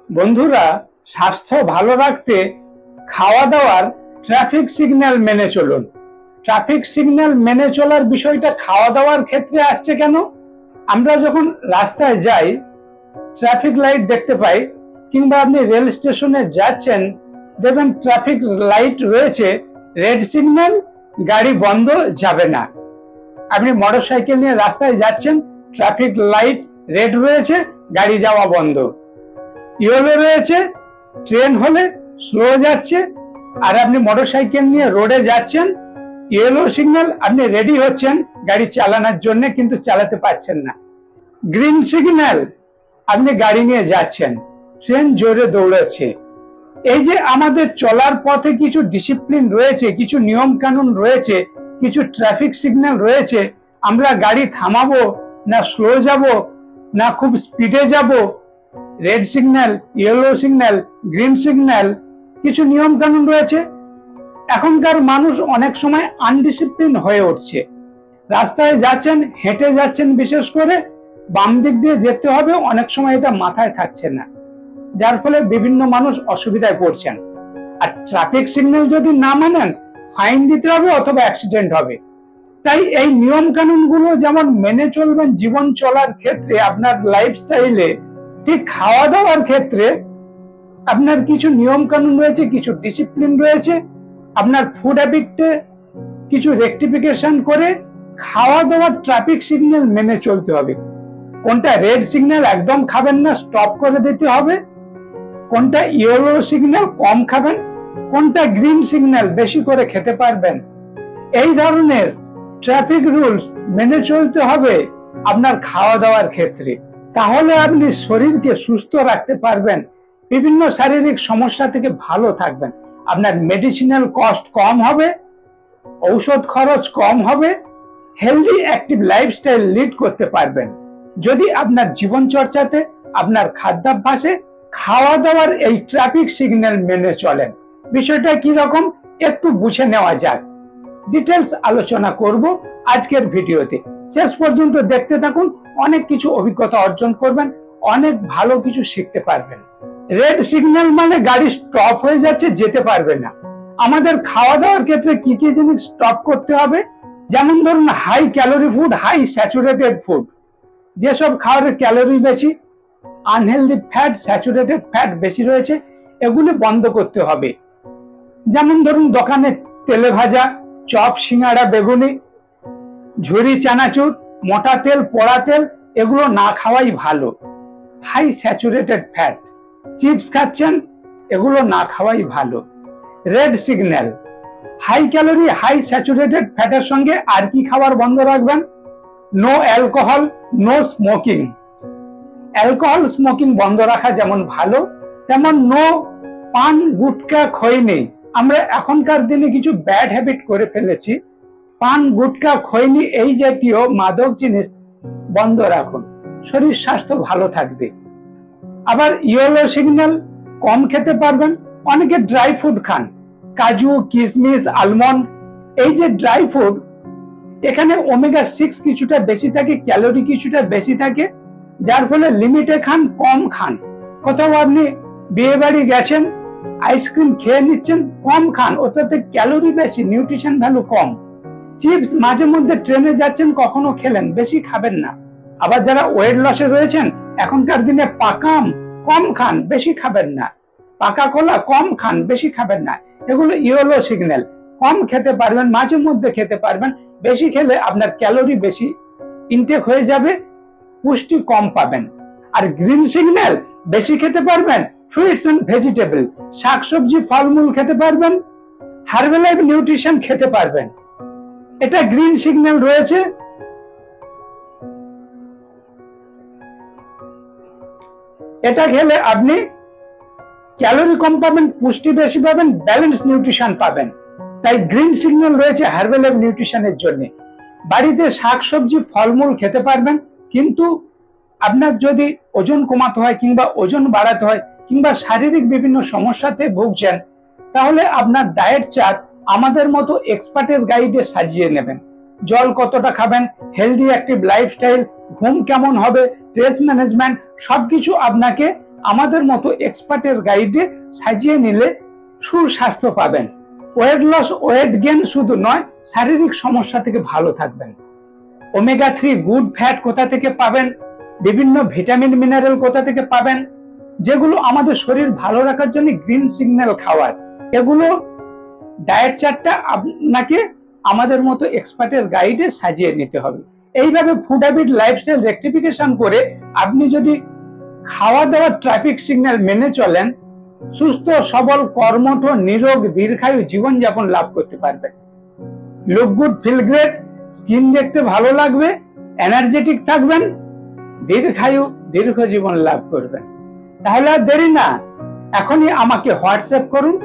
বন্ধুরা, স্বাস্থ্য ভালো রাখতে খাওয়া দাওয়ার ট্রাফিক সিগন্যাল মেনে চলুন। ট্রাফিক সিগন্যাল মেনে চলার বিষয়টা খাওয়া দাওয়ার ক্ষেত্রে আসছে কেন? আমরা যখন রাস্তায় যাই, ট্রাফিক লাইট দেখতে পাই, কিংবা আপনি রেল স্টেশনে যাচ্ছেন, দেখবেন ট্রাফিক লাইট রয়েছে, রেড সিগন্যাল, গাড়ি বন্ধ, যাবে না। আপনি মোটরসাইকেল নিয়ে রাস্তায় যাচ্ছেন, ট্রাফিক লাইট রেড রয়েছে, গাড়ি যাওয়া বন্ধ। ইয়েলো রয়েছে, ট্রেন হলে স্লো যাচ্ছে, আর আপনি মোটরসাইকেল নিয়ে রোডে যাচ্ছেন, ইয়েলো সিগন্যাল, আপনি রেডি হচ্ছেন গাড়ি চালানোর জন্য, কিন্তু চালাতে পারছেন না। গ্রিন সিগন্যাল, আপনি গাড়ি নিয়ে যাচ্ছেন, ট্রেন জোরে দৌড়াচ্ছে। এই যে আমাদের চলার পথে কিছু ডিসিপ্লিন রয়েছে, কিছু নিয়ম কানুন রয়েছে, কিছু ট্রাফিক সিগন্যাল রয়েছে, আমরা গাড়ি থামাবো না স্লো যাব না খুব স্পিডে যাব, red signal, yellow signal, green signal, কিছু নিয়ম কানুন রয়েছে। এখনকার মানুষ অনেক সময় আনডিসিপ্লিন হয়ে উঠছে। রাস্তায় যাচ্ছেন, হেঁটে যাচ্ছেন, বিশেষ করে বাম দিক দিয়ে যেতে হবে, অনেক সময় এটা মাথায় থাকছে না, যার ফলে বিভিন্ন মানুষ অসুবিধায় পড়ছেন। আর ট্রাফিক সিগন্যাল যদি না মানেন, ফাইন দিতে হবে অথবা অ্যাক্সিডেন্ট হবে। তাই এই নিয়ম কানুন গুলো যেমন মেনে চলবেন জীবন চলার ক্ষেত্রে, আপনার লাইফস্টাইলে, ঠিক খাওয়া দাওয়ার ক্ষেত্রে আপনার কিছু নিয়ম কানুন রয়েছে, কিছু ডিসিপ্লিন রয়েছে। আপনার ফুড হ্যাবিটে কিছু রেকটিফিকেশন করে খাওয়া দাওয়ার ট্রাফিক সিগন্যাল মেনে চলতে হবে। কোনটা রেড সিগন্যাল, একদম খাবেন না, স্টপ করে দিতে হবে। কোনটা ইয়েলো সিগন্যাল, কম খাবেন। কোনটা গ্রিন সিগন্যাল, বেশি করে খেতে পারবেন। এই ধরনের ট্রাফিক রুলস মেনে চলতে হবে আপনার খাওয়া দাওয়ার ক্ষেত্রে। তাহলে আপনি শরীরকে সুস্থ রাখতে পারবেন, বিভিন্ন শারীরিক সমস্যা থেকে ভালো থাকবেন, আপনার মেডিসিনাল কস্ট কম হবে, ঔষধ খরচ কম হবে, হেলদি অ্যাক্টিভ লাইফস্টাইল লিড করতে পারবেন যদি আপনার জীবনচর্চাতে, আপনার খাদ্যাভ্যাসে খাওয়া দাওয়ার এই ট্রাফিক সিগন্যাল মেনে চলেন। বিষয়টা কি রকম একটু বুঝে নেওয়া যাক। ডিটেলস আলোচনা করব আজকের ভিডিওতে। শেষ পর্যন্ত দেখতে থাকুন, অনেক কিছু অভিজ্ঞতা অর্জন করবেন, অনেক ভালো কিছু শিখতে পারবেন। রেড সিগন্যাল মানে গাড়ি স্টপ হয়ে যাচ্ছে, যেতে পারবে না। আমাদের খাওয়া দাওয়ার ক্ষেত্রে কি কি জিনিস স্টপ করতে হবে? যেমন ধরুন, high calorie food, high saturated food, যেসব খাবারের ক্যালোরি বেশি, আনহেলদি ফ্যাট, স্যাচুরেটেড ফ্যাট বেশি রয়েছে, এগুলি বন্ধ করতে হবে। যেমন ধরুন, দোকানে তেলে ভাজা চপ, সিঙ্গাড়া, বেগুনি, ঝুরি, চানাচুর, মোটা তেল, পোড়া তেল, এগুলো না খাওয়াই ভালো। হাই স্যাচুরেটেড ফ্যাট, চিপস খাচ্ছেন, এগুলো না খাওয়াই ভালো। Red signal, high calorie, high saturated ফ্যাটের সঙ্গে আর কি খাবার বন্ধ রাখবেন? No alcohol, no smoking. Alcohol smoking বন্ধ রাখা যেমন ভালো, তেমন নো পান, গুটকা, খৈনি। আমরা এখনকার দিনে কিছু ব্যাড হ্যাবিট করে ফেলেছি। পান, গুটকা, খৈনি, এই জাতীয় মাদক জিনিস বন্ধ রাখুন, শরীর স্বাস্থ্য ভালো থাকবে। আবার ইয়েলো সিগন্যাল, কম খেতে পারবেন। অনেকে ড্রাই ফ্রুট খান, কাজু, কিশমিশ, আলমন্ড, এই যে ড্রাই ফ্রুট, এখানে ওমেগা 6 কিছুটা বেশি থাকে, ক্যালোরি কিছুটা বেশি থাকে, যার ফলে লিমিটে খান, কম খান। কোথাও আপনি বিয়ে বাড়ি গেছেন, আইসক্রিম খেয়ে নিচ্ছেন, কম খান, ওটাতে ক্যালোরি বেশি, নিউট্রিশন ভ্যালু কম। চিপস মাঝে মধ্যে ট্রেনে যাচ্ছেন, কখনো খেলেন, বেশি খাবেন না। আবার যারা ওয়েট লসে রয়েছেন, এখনকার দিনে পাকা আম কম খান, বেশি খাবেন না। পাকা কলা কম খান, বেশি খাবেন না। এগুলো ইয়েলো সিগন্যাল, কম খেতে পারবেন, মাঝে মধ্যে খেতে পারবেন। বেশি খেলে আপনার ক্যালোরি বেশি ইনটেক হয়ে যাবে, পুষ্টি কম পাবেন। আর গ্রিন সিগন্যাল, বেশি খেতে পারবেন, ফ্রুটস এন্ড ভেজিটেবল, শাকসবজি, ফলমূল খেতে পারবেন, হার্বালাইফ নিউট্রিশন খেতে পারবেন। এটা গ্রিন সিগন্যাল রয়েছে। এটা খেলে আপনি ক্যালোরি কম পাবেন, পুষ্টি বেশি পাবেন, ব্যালেন্স নিউট্রিশন পাবেন। তাই গ্রিন সিগন্যাল রয়েছে হার্বালাইফ নিউট্রিশনের জন্য। বাড়িতে শাকসবজি, ফলমূল খেতে পারবেন, কিন্তু আপনার যদি ওজন কমাতে হয়, কিংবা ওজন বাড়াতে হয়, কিংবা শারীরিক বিভিন্ন সমস্যাতে ভুগছেন, তাহলে আপনার ডায়েট চার্ট আমাদের মতো এক্সপার্টের গাইডে সাজিয়ে নেবেন। জল কতটা খাবেন, হেলদি অ্যাক্টিভ লাইফস্টাইল, ঘুম কেমন হবে, স্ট্রেস ম্যানেজমেন্ট, সবকিছু আপনাকে আমাদের মতো এক্সপার্টের গাইডে সাজিয়ে নিলে সুস্বাস্থ্য পাবেন। ওয়েট লস, ওয়েট গেইন শুধু নয়, শারীরিক সমস্যা থেকে ভালো থাকবেন। ওমেগা 3 গুড ফ্যাট কোথা থেকে পাবেন, বিভিন্ন ভিটামিন মিনারেল কোথা থেকে পাবেন, যেগুলো আমাদের শরীর ভালো রাখার জন্য গ্রিন সিগন্যাল খাওয়ার। এগুলো ডায়েট চার্টটা আপনাকে আমাদের মতো এক্সপার্টের গাইডে সাজিয়ে নিতে হবে। এইভাবে ফুড হ্যাবিট লাইফস্টাইল রেকটিফিকেশন করে আপনি যদি খাওয়া দাওয়ার ট্রাফিক সিগন্যাল মেনে চলেন, সুস্থ সবল কর্মঠ নিরোগ দীর্ঘায়ু জীবনযাপন লাভ করতে পারবেন। Look good, feel great, skin দেখতে ভালো লাগবে, এনার্জেটিক থাকবেন, দীর্ঘায়ু দীর্ঘ জীবন লাভ করবেন। তাহলে আর দেরি না, এখনই আমাকে হোয়াটসঅ্যাপ করুন,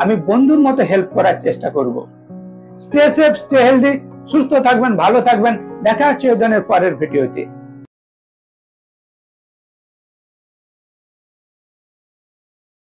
আমি বন্ধুর মতো হেল্প করার চেষ্টা করব। স্টে সেফ, স্টে হেলদি, সুস্থ থাকবেন, ভালো থাকবেন। দেখা হচ্ছে ওই ধরনের পরের ভিডিওতে।